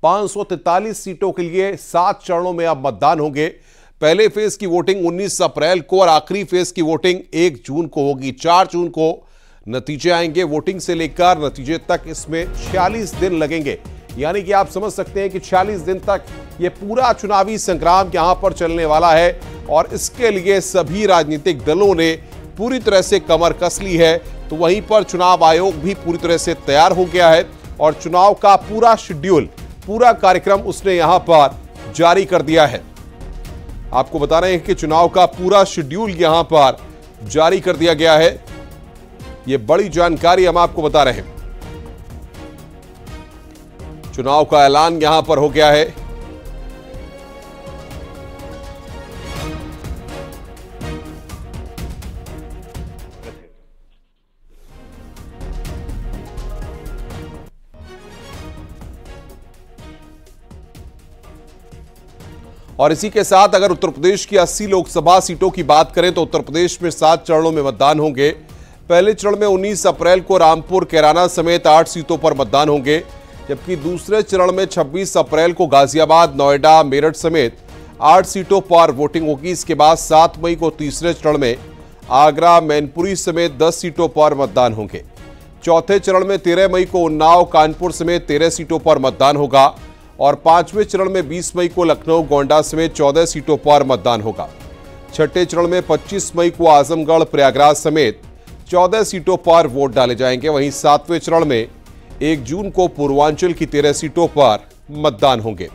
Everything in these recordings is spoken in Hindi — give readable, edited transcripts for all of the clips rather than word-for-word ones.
543 सीटों के लिए 7 चरणों में अब मतदान होंगे। पहले फेज की वोटिंग 19 अप्रैल को और आखिरी फेज की वोटिंग 1 जून को होगी। 4 जून को नतीजे आएंगे। वोटिंग से लेकर नतीजे तक इसमें 46 दिन लगेंगे। यानी कि आप समझ सकते हैं कि 46 दिन तक यह पूरा चुनावी संग्राम यहां पर चलने वाला है और इसके लिए सभी राजनीतिक दलों ने पूरी तरह से कमर कस ली है। तो वहीं पर चुनाव आयोग भी पूरी तरह से तैयार हो गया है और चुनाव का पूरा शेड्यूल, पूरा कार्यक्रम उसने यहां पर जारी कर दिया है। आपको बता रहे हैं कि चुनाव का पूरा शेड्यूल यहां पर जारी कर दिया गया है। यह बड़ी जानकारी हम आपको बता रहे हैं। चुनाव का ऐलान यहां पर हो गया है। और इसी के साथ अगर उत्तर प्रदेश की 80 लोकसभा सीटों की बात करें तो उत्तर प्रदेश में 7 चरणों में मतदान होंगे। पहले चरण में 19 अप्रैल को रामपुर, कैराना समेत 8 सीटों पर मतदान होंगे, जबकि दूसरे चरण में 26 अप्रैल को गाजियाबाद, नोएडा, मेरठ समेत 8 सीटों पर वोटिंग होगी। इसके बाद 7 मई को तीसरे चरण में आगरा, मैनपुरी समेत 10 सीटों पर मतदान होंगे। चौथे चरण में 13 मई को उन्नाव, कानपुर समेत 13 सीटों पर मतदान होगा और 5वें चरण में 20 मई को लखनऊ, गोंडा समेत 14 सीटों पर मतदान होगा। छठे चरण में 25 मई को आजमगढ़, प्रयागराज समेत 14 सीटों पर वोट डाले जाएंगे। वहीं 7वें चरण में 1 जून को पूर्वांचल की 13 सीटों पर मतदान होंगे।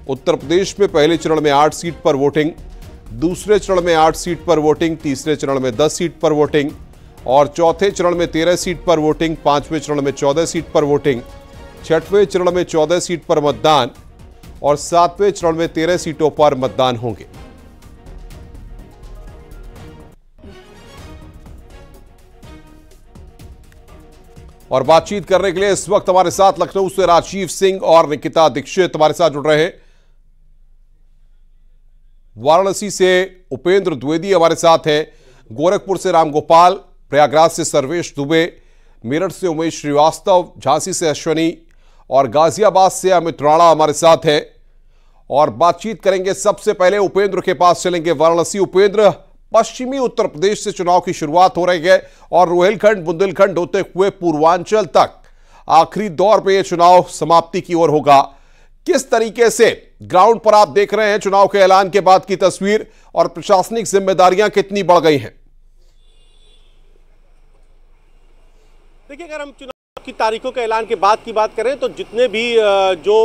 उत्तर प्रदेश में पहले चरण में 8 सीट पर वोटिंग, दूसरे चरण में 8 सीट पर वोटिंग, तीसरे चरण में 10 सीट पर वोटिंग और चौथे चरण में 13 सीट पर वोटिंग, 5वें चरण में 14 सीट पर वोटिंग, 6वें चरण में 14 सीट पर मतदान और 7वें चरण में 13 सीटों पर मतदान होंगे। और बातचीत करने के लिए इस वक्त हमारे साथ लखनऊ से राजीव सिंह और निकिता दीक्षित हमारे साथ जुड़ रहे हैं। वाराणसी से उपेंद्र द्विवेदी हमारे साथ हैं, गोरखपुर से रामगोपाल, प्रयागराज से सर्वेश दुबे, मेरठ से उमेश श्रीवास्तव, झांसी से अश्वनी और गाजियाबाद से अमित राणा हमारे साथ है। और बातचीत करेंगे। सबसे पहले उपेंद्र के पास चलेंगे। वाराणसी, उपेंद्र, पश्चिमी उत्तर प्रदेश से चुनाव की शुरुआत हो रही है और रोहिलखंड, बुंदेलखंड होते हुए पूर्वांचल तक आखिरी दौर पे यह चुनाव समाप्ति की ओर होगा। किस तरीके से ग्राउंड पर आप देख रहे हैं चुनाव के ऐलान के बाद की तस्वीर और प्रशासनिक जिम्मेदारियां कितनी बढ़ गई हैं? देखिए, अगर हम चुनाव की तारीखों के ऐलान के बाद की बात करें तो जितने भी जो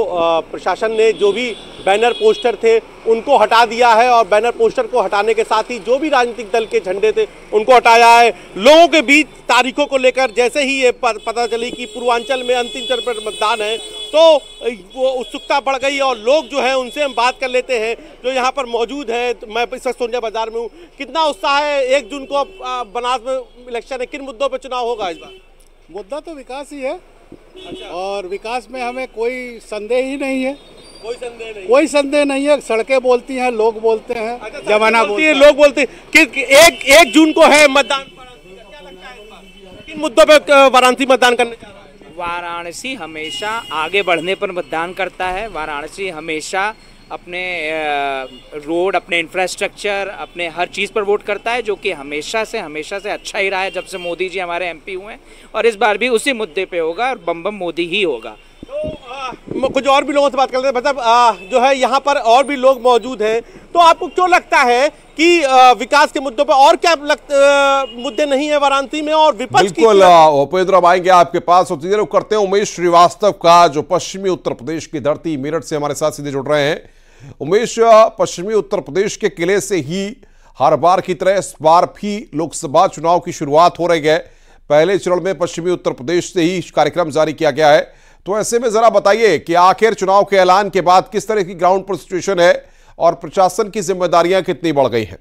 प्रशासन ने जो भी बैनर पोस्टर थे उनको हटा दिया है और बैनर पोस्टर को हटाने के साथ ही जो भी राजनीतिक दल के झंडे थे उनको हटाया है। लोगों के बीच तारीखों को लेकर जैसे ही ये पता चली कि पूर्वांचल में अंतिम चरण पर मतदान है तो वो उत्सुकता बढ़ गई और लोग जो है उनसे हम बात कर लेते हैं जो यहाँ पर मौजूद है। तो मैं इस वक्त सोनिया बाजार में हूँ। कितना उत्साह है? 1 जून को बनास में इलेक्शन है, किन मुद्दों पर चुनाव होगा इस बार? मुद्दा तो विकास ही है। अच्छा। और विकास में हमें कोई संदेह ही नहीं है। कोई संदेह नहीं, कोई संदेह नहीं है। सड़कें बोलती हैं, लोग बोलते हैं। अच्छा, जमाना बोलती है, लोग बोलते हैं कि 1 जून को है मतदान। क्या लगता है इस बार किन मुद्दों पे वाराणसी मतदान करने जा रहा है? वाराणसी हमेशा आगे बढ़ने पर मतदान करता है। वाराणसी हमेशा अपने रोड, अपने इंफ्रास्ट्रक्चर, अपने हर चीज़ पर वोट करता है, जो कि हमेशा से अच्छा ही रहा है जब से मोदी जी हमारे एमपी हुए हैं। और इस बार भी उसी मुद्दे पे होगा और बम बम मोदी ही होगा। तो कुछ और भी लोगों से बात करते हैं। मतलब जो है यहाँ पर और भी लोग मौजूद हैं, तो आपको क्यों लगता है कि विकास के मुद्दों पर और क्या मुद्दे नहीं है वाराणसी में और विपक्ष की? बिल्कुल उपेंद्र, अब आएंगे आपके पास और सीधे करते हैं उमेश श्रीवास्तव का, जो पश्चिमी उत्तर प्रदेश की धरती मेरठ से हमारे साथ सीधे जुड़ रहे हैं। उमेश, पश्चिमी उत्तर प्रदेश के किले से ही हर बार की तरह इस बार भी लोकसभा चुनाव की शुरुआत हो रही है। पहले चरण में पश्चिमी उत्तर प्रदेश से ही कार्यक्रम जारी किया गया है। तो ऐसे में जरा बताइए कि आखिर चुनाव के ऐलान के बाद किस तरह की ग्राउंड पर सिचुएशन है और प्रशासन की जिम्मेदारियां कितनी बढ़ गई हैं?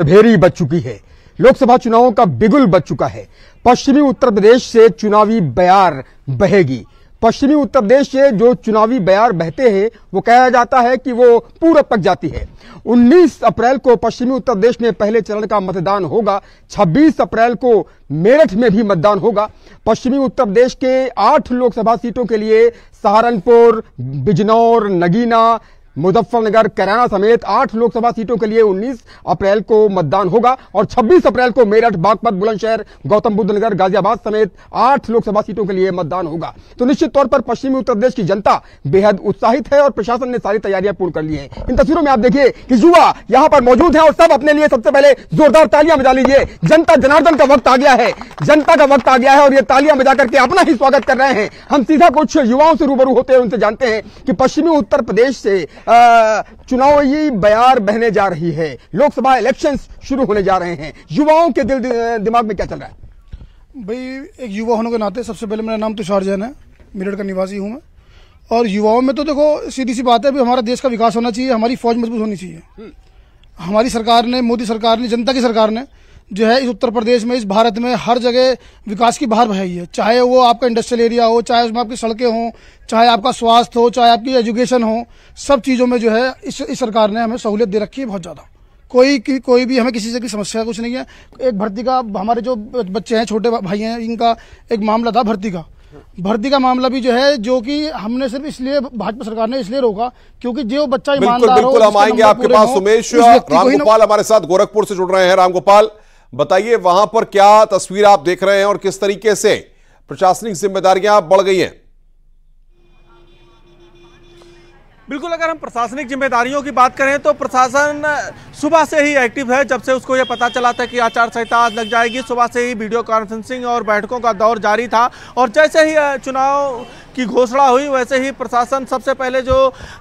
भेरी बच चुकी है। लोकसभा चुनावों का बिगुल बच चुका है। पश्चिमी उत्तर प्रदेश से चुनावी बयार बहेगी। पश्चिमी उत्तर प्रदेश से जो चुनावी बयार बहते हैं वो कहा जाता है कि वो पूरब तक जाती है। 19 अप्रैल को पश्चिमी उत्तर प्रदेश में पहले चरण का मतदान होगा। 26 अप्रैल को मेरठ में भी मतदान होगा। पश्चिमी उत्तर प्रदेश के 8 लोकसभा सीटों के लिए सहारनपुर, बिजनौर, नगीना, मुजफ्फरनगर, कैराना समेत 8 लोकसभा सीटों के लिए 19 अप्रैल को मतदान होगा और 26 अप्रैल को मेरठ, बागपत, बुलंदशहर, गौतम बुद्ध नगर, गाजियाबाद समेत 8 लोकसभा सीटों के लिए मतदान होगा। तो निश्चित तौर पर पश्चिमी उत्तर प्रदेश की जनता बेहद उत्साहित है और प्रशासन ने सारी तैयारियां पूर्ण कर ली हैं। इन तस्वीरों में आप देखिए कि युवा यहां पर मौजूद हैं और सब अपने लिए सबसे पहले जोरदार तालियां बजा लीजिए। जनता जनार्दन का वक्त आ गया है, जनता का वक्त आ गया है और ये तालियां बजा करके अपना ही स्वागत कर रहे हैं। हम सीधा कुछ युवाओं से रूबरू होते हैं, उनसे जानते हैं कि पश्चिमी उत्तर प्रदेश से चुनावी बयार बहने जा रही है, लोकसभा इलेक्शंस शुरू होने जा रहे हैं। युवाओं के दिल दिमाग में क्या चल रहा है? भाई, एक युवा होने के नाते सबसे पहले मेरा नाम तुषार जैन है, मेरठ का निवासी हूं मैं। और युवाओं में तो देखो सीधी सी बात है, भी हमारा देश का विकास होना चाहिए, हमारी फौज मजबूत होनी चाहिए। हमारी सरकार ने, मोदी सरकार ने, जनता की सरकार ने जो है इस उत्तर प्रदेश में, इस भारत में हर जगह विकास की बहार बहाई है। चाहे वो आपका इंडस्ट्रियल एरिया हो, चाहे उसमें आपकी सड़कें हों, चाहे आपका स्वास्थ्य हो, चाहे आपकी एजुकेशन हो, सब चीज़ों में जो है इस सरकार ने हमें सहूलियत दे रखी है बहुत ज़्यादा। कोई भी हमें किसी से की समस्या कुछ नहीं है। एक भर्ती का, हमारे जो बच्चे हैं, छोटे भाई हैं, इनका एक मामला था भर्ती का मामला भी जो है, जो कि हमने सिर्फ इसलिए, भाजपा सरकार ने इसलिए रोका क्योंकि जो बच्चा ईमानदार हो। बिल्कुल हम आएंगे आपके पास। उमेश रामगोपाल हमारे साथ गोरखपुर से जुड़ रहे हैं। रामगोपाल, बताइए वहां पर क्या तस्वीर आप देख रहे हैं और किस तरीके से प्रशासनिक जिम्मेदारियां बढ़ गई हैं? बिल्कुल, अगर हम प्रशासनिक जिम्मेदारियों की बात करें तो प्रशासन सुबह से ही एक्टिव है। जब से उसको ये पता चला था कि आचार संहिता आज लग जाएगी, सुबह से ही वीडियो कॉन्फ्रेंसिंग और बैठकों का दौर जारी था। और जैसे ही चुनाव की घोषणा हुई वैसे ही प्रशासन, सबसे पहले जो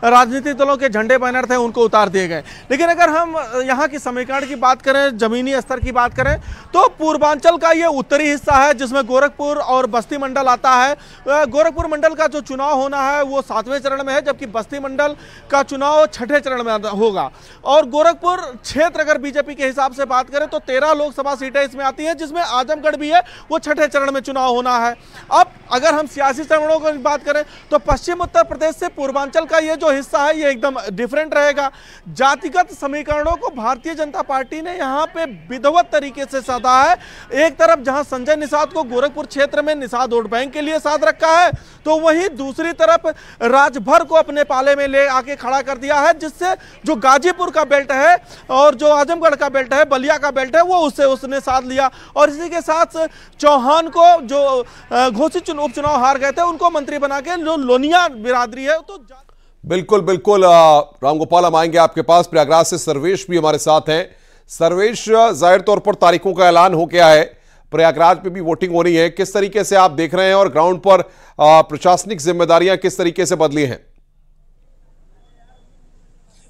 राजनीतिक दलों के झंडे बैनर थे उनको उतार दिए गए। लेकिन अगर हम यहाँ की समीकरण की बात करें, जमीनी स्तर की बात करें, तो पूर्वांचल का ये उत्तरी हिस्सा है जिसमें गोरखपुर और बस्ती मंडल आता है। गोरखपुर मंडल का जो चुनाव होना है वो 7वें चरण में है, जबकि बस्ती मंडल का चुनाव 6ठे चरण में होगा। और गोरखपुर क्षेत्र अगर बीजेपी के हिसाब से बात करें तो 13 लोकसभा सीटें इसमें आती हैं, जिसमें आजमगढ़ भी है, वो 6ठे चरण में चुनाव होना है। अब अगर हम सियासी चरणों की बात करें तो पश्चिम उत्तर प्रदेश से पूर्वांचल का ये जो हिस्सा है ये एकदम डिफरेंट रहेगा। जातिगत समीकरणों को भारतीय जनता पार्टी ने यहाँ पे विधिवत तरीके से साधा है। एक तरफ जहां संजय निषाद को गोरखपुर क्षेत्र में निषाद वोट बैंक के लिए साध रखा है, तो वहीं दूसरी तरफ राजभर को अपने पाले में ले आके खड़ा कर दिया है, जिससे जो गाजीपुर का बेल्ट है और जो आजमगढ़ का बेल्ट है, बलिया का बेल्ट है, वो उसने साध लिया। और इसी के साथ चौहान को, जो घोषित उपचुनाव हार गए थे, उनको मंत्री बना के जो लोनिया बिरादरी है तो बिल्कुल रामगोपाल, हम आएंगे आपके पास। प्रयागराज से सर्वेश भी हमारे साथ हैं। सर्वेश, जाहिर तौर पर तारीखों का ऐलान हो गया है, प्रयागराज पे भी वोटिंग हो रही है, किस तरीके से आप देख रहे हैं और ग्राउंड पर प्रशासनिक जिम्मेदारियां किस तरीके से बदली हैं?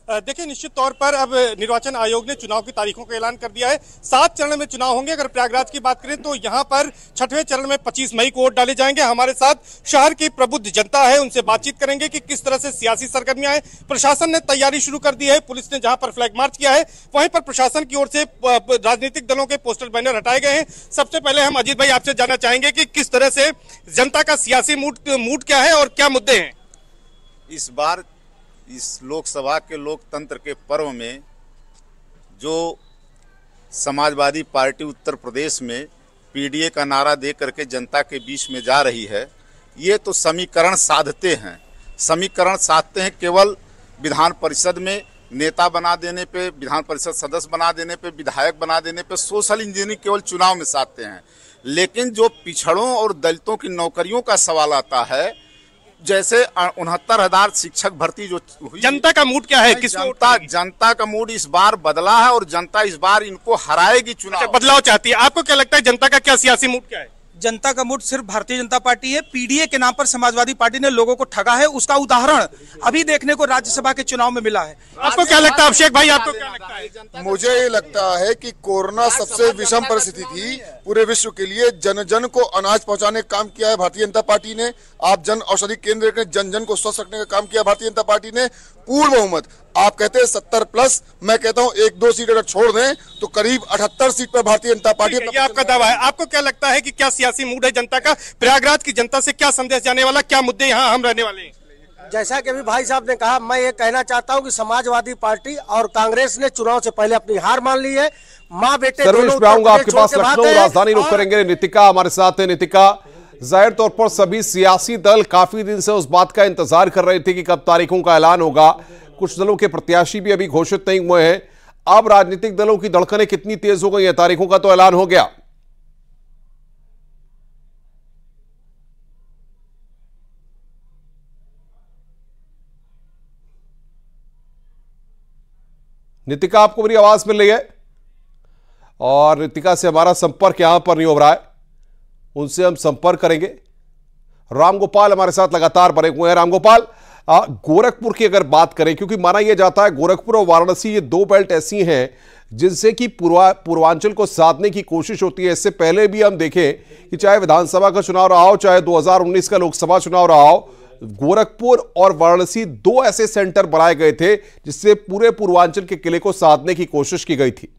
देखिए, निश्चित तौर पर अब निर्वाचन आयोग ने चुनाव की तारीखों का ऐलान कर दिया है। 7 चरण में चुनाव होंगे। अगर प्रयागराज की बात करें तो यहां पर 6ठवें चरण में 25 मई को वोट डाले जाएंगे। हमारे साथ शहर की प्रबुद्ध जनता है, उनसे बातचीत करेंगे कि किस तरह से सियासी सरगर्मियां हैं। प्रशासन ने तैयारी शुरू कर दी है। पुलिस ने जहां पर फ्लैग मार्च किया है, वहीं पर प्रशासन की ओर से राजनीतिक दलों के पोस्टर बैनर हटाए गए हैं। सबसे पहले हम अजीत भाई आपसे जानना चाहेंगे कि किस तरह से जनता का सियासी मूड क्या है और क्या मुद्दे हैं इस बार इस लोकसभा के लोकतंत्र के पर्व में। जो समाजवादी पार्टी उत्तर प्रदेश में पीडीए का नारा दे करके जनता के बीच में जा रही है, ये तो समीकरण साधते हैं केवल विधान परिषद में नेता बना देने पे, विधान परिषद सदस्य बना देने पे, विधायक बना देने पे, सोशल इंजीनियरिंग केवल चुनाव में साधते हैं। लेकिन जो पिछड़ों और दलितों की नौकरियों का सवाल आता है, जैसे 69,000 शिक्षक भर्ती जो हुई, जनता का मूड क्या है? जनता का मूड इस बार बदला है और जनता इस बार इनको हराएगी चुनाव। बदलाव चाहती है। आपको क्या लगता है जनता का क्या सियासी मूड क्या है? जनता का मूड सिर्फ भारतीय जनता पार्टी है। पीडीए के नाम पर समाजवादी पार्टी ने लोगों को ठगा है, उसका उदाहरण अभी देखने को राज्यसभा के चुनाव में मिला है। आपको क्या लगता है अभिषेक भाई, आपको क्या लगता है? मुझे ये लगता है कि कोरोना सबसे विषम परिस्थिति थी पूरे विश्व के लिए। जन जन को अनाज पहुंचाने का काम किया है भारतीय जनता पार्टी ने। आप जन औषधि केंद्र के जन जन को स्वस्थ रखने का काम किया भारतीय जनता पार्टी ने। पूर्ण बहुमत। आप कहते हैं 70+, मैं कहता हूं 1-2 सीट अगर छोड़ दें तो करीब 78 सीट पर भारतीय जनता पार्टी। ये आपका दावा है। आपको क्या लगता है कि क्या सियासी मूड है जनता का? प्रयागराज की जनता से क्या संदेश जाने वाला, क्या मुद्दे यहाँ हम रहने वाले हैं? जैसा कि अभी भाई साहब ने कहा, मैं ये कहना चाहता हूं कि समाजवादी पार्टी और कांग्रेस ने चुनाव से पहले अपनी हार मान ली है। माँ बेटे सर्वेश पे आऊंगा आपके पास, लखनऊ राजधानी रुक करेंगे। नितिका हमारे साथ है। नितिका, जाहिर तौर पर सभी सियासी दल काफी दिन से उस बात का इंतजार कर रहे थे कि कब तारीखों का ऐलान होगा। कुछ दलों के प्रत्याशी भी अभी घोषित नहीं हुए हैं। अब राजनीतिक दलों की धड़कनें कितनी तेज हो गई हैं? तारीखों का तो ऐलान हो गया। नितिका, आपको मेरी आवाज मिल रही है? और नितिका से हमारा संपर्क यहां पर नहीं हो रहा है, उनसे हम संपर्क करेंगे। रामगोपाल हमारे साथ लगातार बने हुए हैं। रामगोपाल, गोरखपुर की अगर बात करें, क्योंकि माना यह जाता है गोरखपुर और वाराणसी ये 2 बेल्ट ऐसी हैं जिनसे कि पूर्वांचल को साधने की कोशिश होती है। इससे पहले भी हम देखें कि चाहे विधानसभा का चुनाव रहा हो, चाहे 2019 का लोकसभा चुनाव रहा हो, गोरखपुर और वाराणसी 2 ऐसे सेंटर बनाए गए थे जिससे पूरे पूर्वांचल के किले को साधने की कोशिश की गई थी।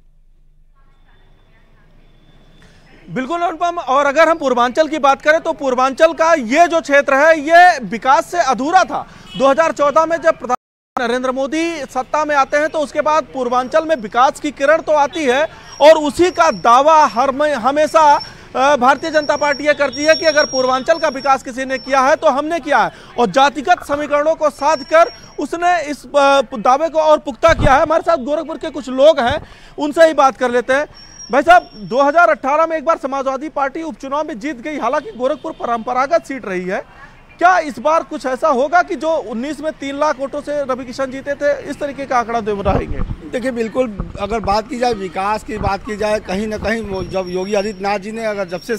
बिल्कुल अनुपम, और अगर हम पूर्वांचल की बात करें तो पूर्वांचल का ये जो क्षेत्र है ये विकास से अधूरा था। 2014 में जब प्रधानमंत्री नरेंद्र मोदी सत्ता में आते हैं तो उसके बाद पूर्वांचल में विकास की किरण तो आती है और उसी का दावा हमेशा भारतीय जनता पार्टी यह करती है कि अगर पूर्वांचल का विकास किसी ने किया है तो हमने किया है, और जातिगत समीकरणों को साध कर उसने इस दावे को और पुख्ता किया है। हमारे साथ गोरखपुर के कुछ लोग हैं, उनसे ही बात कर लेते हैं। भाई साहब, 2018 में एक बार समाजवादी पार्टी उपचुनाव में जीत गई, हालांकि गोरखपुर परंपरागत सीट रही है। क्या इस बार कुछ ऐसा होगा कि जो 19 में 3 लाख वोटों से रवि किशन जीते थे, इस तरीके का आंकड़ा दोहराएंगे? देखिए, बिल्कुल अगर बात की जाए, विकास की बात की जाए, कहीं ना कहीं जब योगी आदित्यनाथ जी ने अगर जब से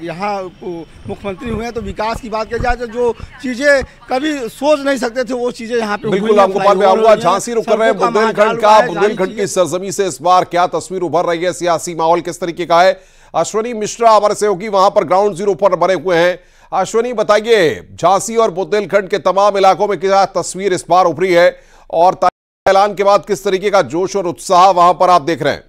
यहाँ मुख्यमंत्री हुए हैं तो विकास की बात की जाए तो जो चीजें कभी सोच नहीं सकते थे वो चीजें यहाँ पे बिल्कुल। रामगोपाल में आऊंगा, झांसी रुक कर रहे हैं बुंदेलखंड का। बुंदेलखंड की सरजमी से इस बार क्या तस्वीर उभर रही है? सियासी माहौल किस तरीके का है? अश्वनी मिश्रा हमारे सहयोगी वहां पर ग्राउंड जीरो पर बने हुए हैं। अश्वनी, बताइए, झांसी और बुंदेलखंड के तमाम इलाकों में क्या तस्वीर इस बार उभरी है और ऐलान के बाद किस तरीके का जोश और उत्साह वहां पर आप देख रहे हैं?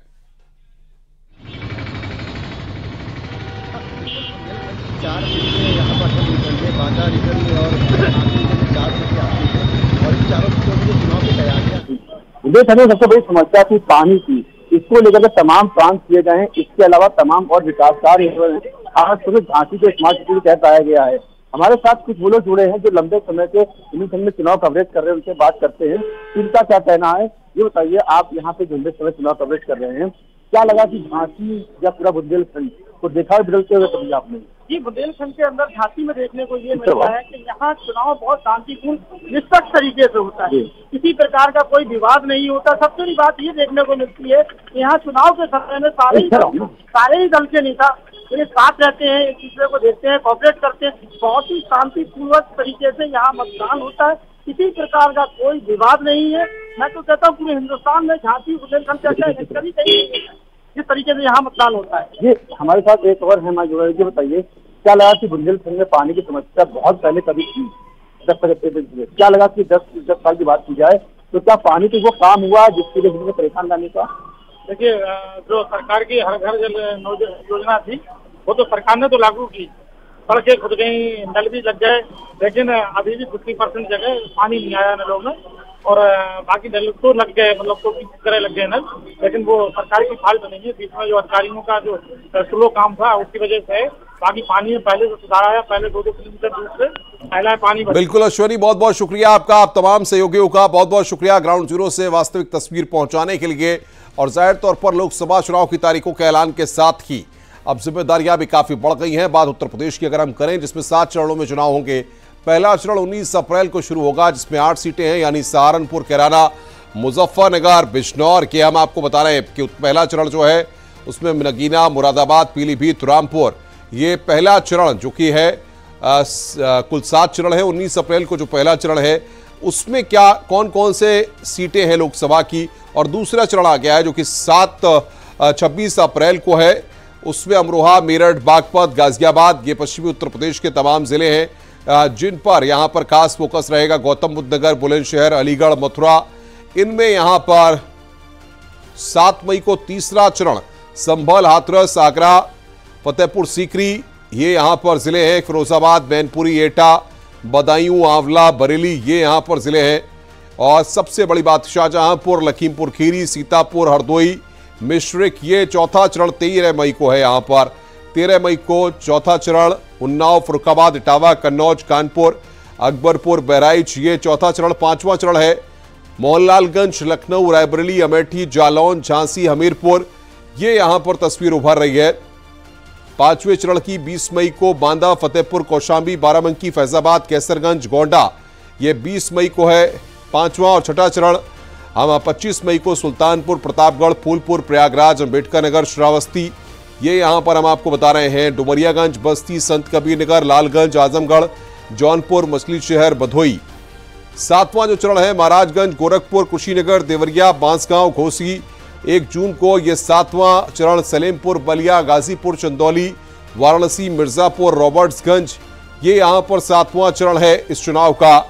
बुंदेलखंड में सबसे बड़ी समस्या थी पानी की, इसको लेकर तमाम काम किए गए हैं। इसके अलावा तमाम और विकास कार्य आज सुबह झांसी के स्मार्ट सिटी के तहत आया गया है। हमारे साथ कुछ वो लोग जुड़े हैं जो लंबे समय से बुंदेलखंड में चुनाव कवरेज कर रहे हैं, उनसे बात करते हैं। इनका क्या कहना है ये बताइए। आप यहाँ पे लंबे समय चुनाव कवरेज कर रहे हैं, क्या लगा कि झांसी या पूरा बुंदेलखंड को देखा बदलते हुए कभी आपने? जी, बुंदेलखंड के अंदर झांसी में देखने को ये मिलता है कि यहाँ चुनाव बहुत शांतिपूर्ण निष्पक्ष तरीके से होता है, किसी प्रकार का कोई विवाद नहीं होता। सबसे बड़ी बात ये देखने को मिलती है कि यहाँ चुनाव के समय में सारे ही दल के नेता ये साथ रहते हैं, एक दूसरे को देखते हैं, कोऑपरेट करते हैं। बहुत ही शांतिपूर्वक तरीके से यहाँ मतदान होता है, किसी प्रकार का कोई विवाद नहीं है। मैं तो कहता हूँ पूरे हिंदुस्तान में झांसी बुंदेलखंड जिस तरीके से यहाँ मतदान होता है। ये हमारे साथ एक और है, ये बताइए, क्या लगा कि बुंदेलखंड में पानी की समस्या बहुत पहले कभी थी? 10-15 क्या लगा कि 10 साल की बात की जाए तो क्या पानी की वो काम हुआ जिसके लिए जिन्हें परेशान करने का? देखिए, जो सरकार की हर घर जल योजना थी वो तो सरकार ने तो लागू की, सड़कें खुद गई, नल भी लग गए, लेकिन अभी भी 50% जगह पानी नहीं आया नलों में, और बाकी नल तो लग गए, मतलब तो किसी तरह लग गए नल, लेकिन वो सरकार की फाल्ट नहीं है। बीच में जो अधिकारियों का जो स्लो काम था उसकी वजह से बाकी पानी में पहले से सुधार आया। पहले 2-2 किलोमीटर दूर से पहला पानी। बिल्कुल अश्वनी, बहुत बहुत शुक्रिया आपका, आप तमाम सहयोगियों का बहुत बहुत शुक्रिया ग्राउंड जीरो से वास्तविक तस्वीर पहुंचाने के लिए। और जाहिर तौर पर लोकसभा चुनाव की तारीखों के ऐलान के साथ ही अब जिम्मेदारियां भी काफी बढ़ गई हैं। बात उत्तर प्रदेश की अगर हम करें, जिसमें 7 चरणों में चुनाव होंगे। पहला चरण 19 अप्रैल को शुरू होगा, जिसमें 8 सीटें हैं, यानी सहारनपुर, कैराना, मुजफ्फरनगर, बिजनौर के। हम आपको बता रहे हैं कि पहला चरण जो है उसमें नगीना, मुरादाबाद, पीलीभीत, रामपुर, ये पहला चरण जो कि है कुल 7 चरण है। 19 अप्रैल को जो पहला चरण है उसमें क्या कौन कौन से सीटें हैं लोकसभा की, और दूसरा चरण आ गया है जो कि 26 अप्रैल को है। उसमें अमरोहा, मेरठ, बागपत, गाजियाबाद, ये पश्चिमी उत्तर प्रदेश के तमाम जिले हैं जिन पर यहां पर खास फोकस रहेगा गौतम बुद्ध नगर, बुलंदशहर, अलीगढ़, मथुरा। इनमें यहां पर 7 मई को तीसरा चरण संभल, हाथरस, आगरा, फतेहपुर सीकरी, ये यहां पर जिले हैं। फिरोजाबाद, मैनपुरी, एटा, बदायूं, आंवला, बरेली, ये यहां पर जिले हैं। और सबसे बड़ी बात शाहजहांपुर, लखीमपुर खीरी, सीतापुर, हरदोई, मिश्रिक, ये चौथा चरण 13 मई को है। यहां पर 13 मई को चौथा चरण उन्नाव, फरुखाबाद, इटावा, कन्नौज, कानपुर, अकबरपुर, बहराइच, ये चौथा चरण। 5वां चरण है मोहनलालगंज, लखनऊ, रायबरेली, अमेठी, जालौन, झांसी, हमीरपुर, ये यहां पर तस्वीर उभर रही है। 5वें चरण की 20 मई को बांदा, फतेहपुर, कौशांबी, बाराबंकी, फैजाबाद, कैसरगंज, गोंडा, ये 20 मई को है 5वां। और छठा चरण हम 25 मई को सुल्तानपुर, प्रतापगढ़, फूलपुर, प्रयागराज, अंबेडकर नगर, श्रावस्ती, ये यहां पर हम आपको बता रहे हैं। डुमरियागंज, बस्ती, संत कबीर नगर, लालगंज, आजमगढ़, जौनपुर, मछली शहर, भदोई। 7वां जो चरण है महाराजगंज, गोरखपुर, कुशीनगर, देवरिया, बांसगांव, घोसी। 1 जून को यह 7वां चरण सलेमपुर, बलिया, गाजीपुर, चंदौली, वाराणसी, मिर्जापुर, रॉबर्ट्सगंज, ये यहां पर 7वां चरण है इस चुनाव का,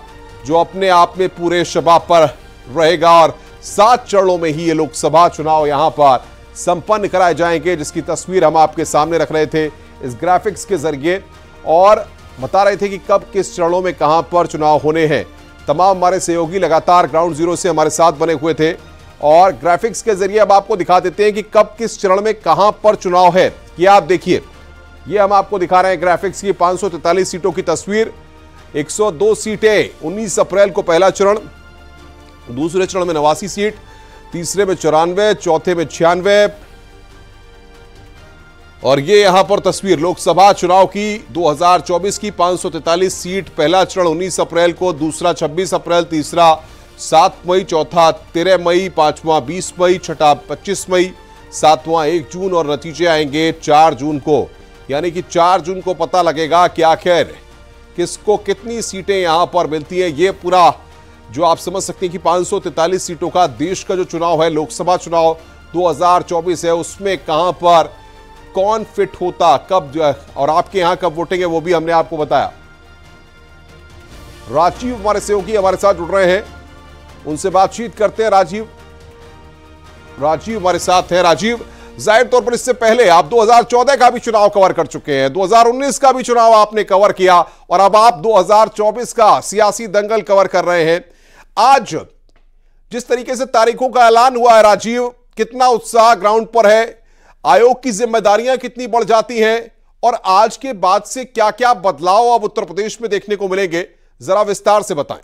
जो अपने आप में पूरे शबाब पर रहेगा। और 7 चरणों में ही ये लोकसभा चुनाव यहां पर संपन्न कराए जाएंगे, जिसकी तस्वीर हम आपके सामने रख रहे थे इस ग्राफिक्स के जरिए और बता रहे थे कि कब किस चरणों में कहां पर चुनाव होने हैं। तमाम हमारे सहयोगी लगातार ग्राउंड जीरो से हमारे साथ बने हुए थे और ग्राफिक्स के जरिए अब आपको दिखा देते हैं कि कब किस चरण में कहां पर चुनाव है। ये आप देखिए, ये हम आपको दिखा रहे हैं ग्राफिक्स की 543 सीटों की तस्वीर। 102 सीटें, 19 अप्रैल को पहला चरण, दूसरे चरण में 89 सीट, तीसरे में 94, चौथे में 96। और ये यहां पर तस्वीर लोकसभा चुनाव की 2024 की 543 सीट, पहला चरण 19 अप्रैल को, दूसरा 26 अप्रैल, तीसरा 7 मई, चौथा 13 मई, 5वां 20 मई, छठा 25 मई, 7वां 1 जून और नतीजे आएंगे 4 जून को। यानी कि 4 जून को पता लगेगा कि आखिर किसको कितनी सीटें यहां पर मिलती हैं। ये पूरा जो आप समझ सकते हैं कि 543 सीटों का देश का जो चुनाव है, लोकसभा चुनाव 2024 है, उसमें कहां पर कौन फिट होता, कब और आपके यहां कब वोटिंग है, वो भी हमने आपको बताया। राजीव हमारे सहयोगी हमारे साथ जुड़ रहे हैं, उनसे बातचीत करते हैं। राजीव हमारे साथ हैं। राजीव, जाहिर तौर पर इससे पहले आप 2014 का भी चुनाव कवर कर चुके हैं, 2019 का भी चुनाव आपने कवर किया और अब आप 2024 का सियासी दंगल कवर कर रहे हैं। आज जिस तरीके से तारीखों का ऐलान हुआ है राजीव, कितना उत्साह ग्राउंड पर है, आयोग की जिम्मेदारियां कितनी बढ़ जाती हैं और आज के बाद से क्या क्या बदलाव अब उत्तर प्रदेश में देखने को मिलेंगे, जरा विस्तार से बताएं।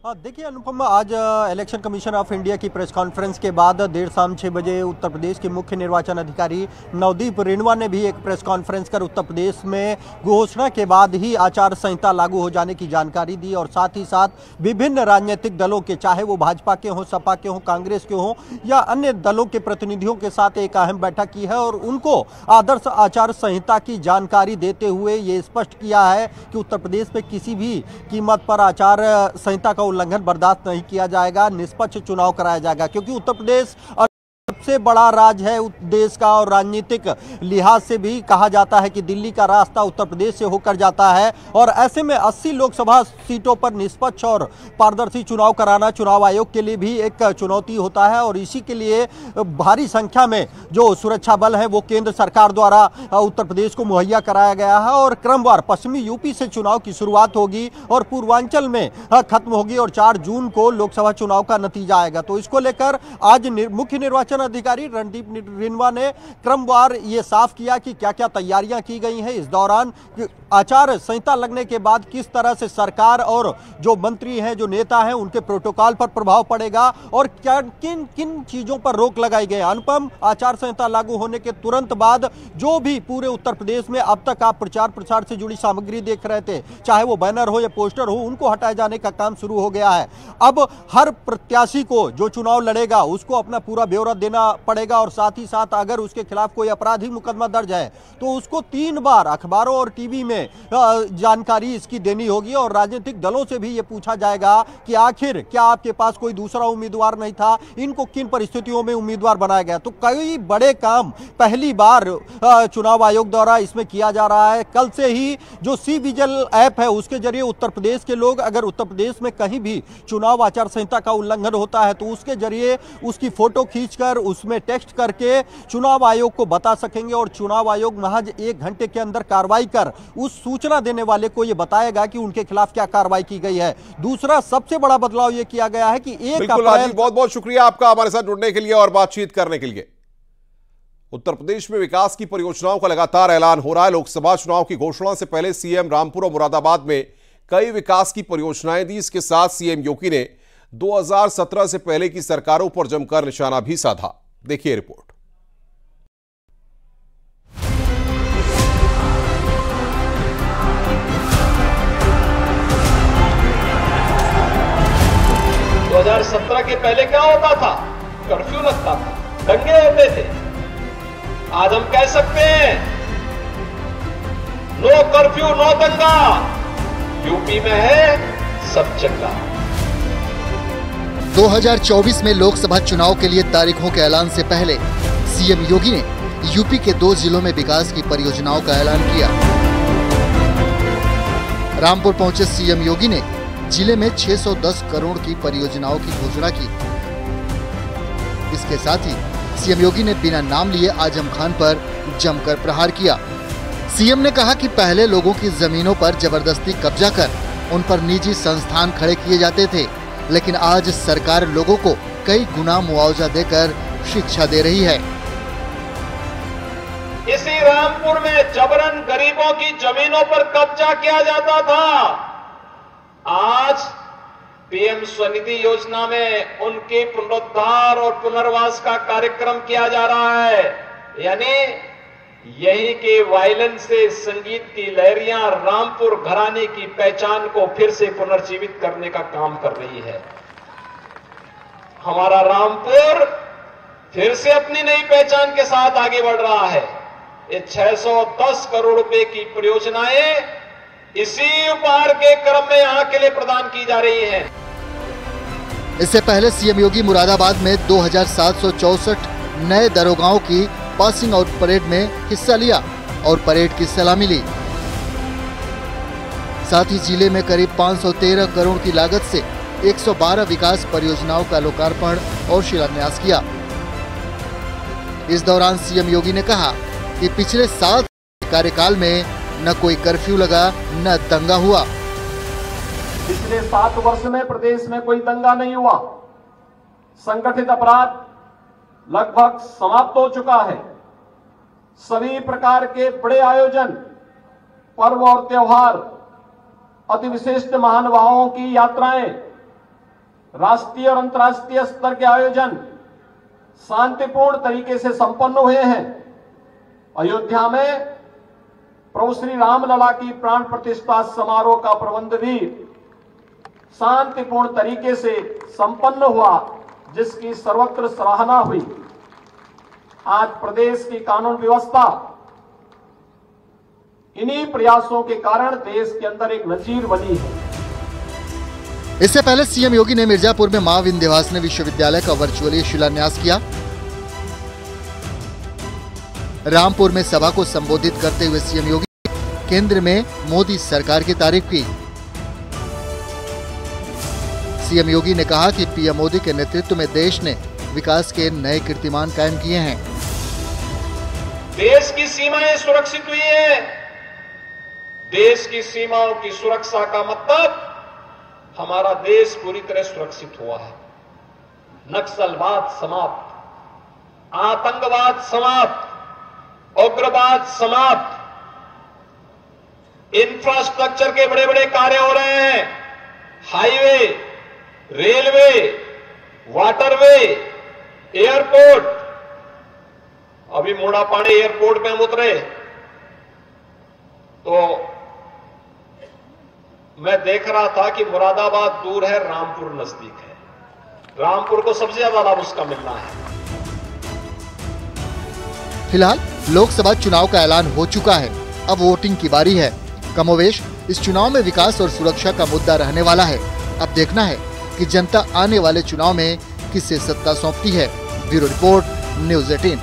देखिए अनुपम, आज इलेक्शन कमीशन ऑफ इंडिया की प्रेस कॉन्फ्रेंस के बाद देर शाम 6 बजे उत्तर प्रदेश के मुख्य निर्वाचन अधिकारी नवदीप रेणुवा ने भी एक प्रेस कॉन्फ्रेंस कर उत्तर प्रदेश में घोषणा के बाद ही आचार संहिता लागू हो जाने की जानकारी दी और साथ ही साथ विभिन्न राजनीतिक दलों के, चाहे वो भाजपा के हों, सपा के हों, कांग्रेस के हों या अन्य दलों के प्रतिनिधियों के साथ एक अहम बैठक की है और उनको आदर्श आचार संहिता की जानकारी देते हुए ये स्पष्ट किया है कि उत्तर प्रदेश में किसी भी कीमत पर आचार संहिता का उल्लंघन बर्दाश्त नहीं किया जाएगा, निष्पक्ष चुनाव कराया जाएगा। क्योंकि उत्तर प्रदेश सबसे बड़ा राज्य है देश का और राजनीतिक लिहाज से भी कहा जाता है कि दिल्ली का रास्ता उत्तर प्रदेश से होकर जाता है और ऐसे में 80 लोकसभा सीटों पर निष्पक्ष और पारदर्शी चुनाव कराना चुनाव आयोग के लिए भी एक चुनौती होता है और इसी के लिए भारी संख्या में जो सुरक्षा बल है वो केंद्र सरकार द्वारा उत्तर प्रदेश को मुहैया कराया गया है और क्रमवार पश्चिमी यूपी से चुनाव की शुरुआत होगी और पूर्वांचल में खत्म होगी और 4 जून को लोकसभा चुनाव का नतीजा आएगा। तो इसको लेकर आज मुख्य निर्वाचन अधिकारी रणदीप रेणुवा ने क्रमवार ये साफ किया कि क्या क्या तैयारियां की गई हैं इस दौरान, आचार संहिता लगने के बाद किस तरह से सरकार और जो मंत्री हैं, जो नेता हैं, उनके प्रोटोकॉल पर प्रभाव पड़ेगा और क्या किन किन चीजों पर रोक लगाई गई। अनुपम, आचार संहिता लागू होने के तुरंत बाद जो भी पूरे उत्तर प्रदेश में अब तक आप प्रचार प्रसार से जुड़ी सामग्री देख रहे थे, चाहे वो बैनर हो या पोस्टर हो, उनको हटाए जाने का काम शुरू हो गया है। अब हर प्रत्याशी को जो चुनाव लड़ेगा उसको अपना पूरा ब्यौरा देना पड़ेगा और साथ ही साथ अगर उसके खिलाफ कोई आपराधिक मुकदमा दर्ज है तो उसको 3 बार अखबारों और टीवी में जानकारी इसकी देनी होगी और राजनीतिक दलों से भी ये पूछा जाएगा कि आखिर क्या आपके पास कोई दूसरा उम्मीदवार नहीं था, इनको किन परिस्थितियों में उम्मीदवार बनाया गया। तो कई बड़े काम पहली बार चुनाव आयोग द्वारा इसमें किया जा रहा है। कल से ही जो सी विजिल ऐप है उसके जरिए उत्तर प्रदेश के लोग अगर उत्तर प्रदेश में कहीं भी चुनाव आचार संहिता का उल्लंघन होता है तो उसके जरिए उसकी फोटो खींचकर उसमें टेक्स्ट करके चुनाव आयोग को बता सकेंगे और चुनाव आयोग महज 1 घंटे के अंदर कार्रवाई कर उस सूचना देने वाले को यह बताएगा कि उनके खिलाफ क्या कार्रवाई की गई है। दूसरा सबसे बड़ा बदलाव यह किया गया है कि 1 अप्रैल। बहुत बहुत शुक्रिया आपका हमारे साथ जुड़ने के लिए और बातचीत करने के लिए। उत्तर प्रदेश में विकास की परियोजनाओं का लगातार ऐलान हो रहा है। लोकसभा चुनाव की घोषणा से पहले सीएम रामपुर और मुरादाबाद में कई विकास की परियोजनाएं दी। इसके साथ सीएम योगी ने 2017 से पहले की सरकारों पर जमकर निशाना भी साधा। देखिए रिपोर्ट। तो 2017 के पहले क्या होता था? कर्फ्यू लगता था, दंगे होते थे। आज हम कह सकते हैं नो कर्फ्यू नो दंगा, यूपी में है सब चंगा। 2024 में लोकसभा चुनाव के लिए तारीखों के ऐलान से पहले सीएम योगी ने यूपी के 2 जिलों में विकास की परियोजनाओं का ऐलान किया। रामपुर पहुंचे सीएम योगी ने जिले में 610 करोड़ की परियोजनाओं की घोषणा की। इसके साथ ही सीएम योगी ने बिना नाम लिए आजम खान पर जमकर प्रहार किया। सीएम ने कहा कि पहले लोगों की जमीनों पर जबरदस्ती कब्जा कर उन पर निजी संस्थान खड़े किए जाते थे, लेकिन आज सरकार लोगों को कई गुना मुआवजा देकर शिक्षा दे रही है। इसी रामपुर में जबरन गरीबों की जमीनों पर कब्जा किया जाता था। आज पीएम स्वनिधि योजना में उनके पुनरुद्धार और पुनर्वास का कार्यक्रम किया जा रहा है। यानी यही के वायलिन से संगीत की लहरियां रामपुर घराने की पहचान को फिर से पुनर्जीवित करने का काम कर रही है। हमारा रामपुर फिर से अपनी नई पहचान के साथ आगे बढ़ रहा है। ये 610 करोड़ रुपए की परियोजनाएं इसी उपहार के क्रम में यहाँ के लिए प्रदान की जा रही है। इससे पहले सीएम योगी मुरादाबाद में 2764 नए दरोगाओं की पासिंग आउट परेड में हिस्सा लिया और परेड की सलामी ली। साथ ही जिले में करीब 513 करोड़ की लागत से 112 विकास परियोजनाओं का लोकार्पण और शिलान्यास किया। इस दौरान सीएम योगी ने कहा कि पिछले 7 कार्यकाल में न कोई कर्फ्यू लगा न दंगा हुआ। पिछले 7 वर्ष में प्रदेश में कोई दंगा नहीं हुआ। संगठित अपराध लगभग समाप्त हो चुका है। सभी प्रकार के बड़े आयोजन, पर्व और त्योहार, अति विशिष्ट महानुभावों की यात्राएं, राष्ट्रीय और अंतर्राष्ट्रीय स्तर के आयोजन शांतिपूर्ण तरीके से संपन्न हुए हैं। अयोध्या में प्रभु श्री रामलला की प्राण प्रतिष्ठा समारोह का प्रबंध भी शांतिपूर्ण तरीके से संपन्न हुआ, जिसकी सर्वत्र सराहना हुई। आज प्रदेश की कानून व्यवस्था इन्हीं प्रयासों के कारण देश के अंदर एक नजीर बनी है। इससे पहले सीएम योगी ने मिर्जापुर में मां विंध्यवासिनी विश्वविद्यालय का वर्चुअली शिलान्यास किया। रामपुर में सभा को संबोधित करते हुए सीएम योगी केंद्र में मोदी सरकार की तारीफ की। सीएम योगी ने कहा कि पीएम मोदी के नेतृत्व में देश ने विकास के नए कीर्तिमान कायम किए हैं। देश की सीमाएं सुरक्षित हुई हैं। देश की सीमाओं की सुरक्षा का मतलब हमारा देश पूरी तरह सुरक्षित हुआ है। नक्सलवाद समाप्त, आतंकवाद समाप्त, उग्रवाद समाप्त, इंफ्रास्ट्रक्चर के बड़े बड़े कार्य हो रहे हैं। Highway, railway, waterway, airport. अभी मोड़ापाड़ी एयरपोर्ट पे हम उतरे तो मैं देख रहा था कि मुरादाबाद दूर है, रामपुर नजदीक है। रामपुर को सबसे ज्यादा लाभ उसका मिलना है। फिलहाल लोकसभा चुनाव का ऐलान हो चुका है, अब वोटिंग की बारी है। कमोवेश इस चुनाव में विकास और सुरक्षा का मुद्दा रहने वाला है। अब देखना है कि जनता आने वाले चुनाव में किसे सत्ता सौंपती है। Bureau report, news 18।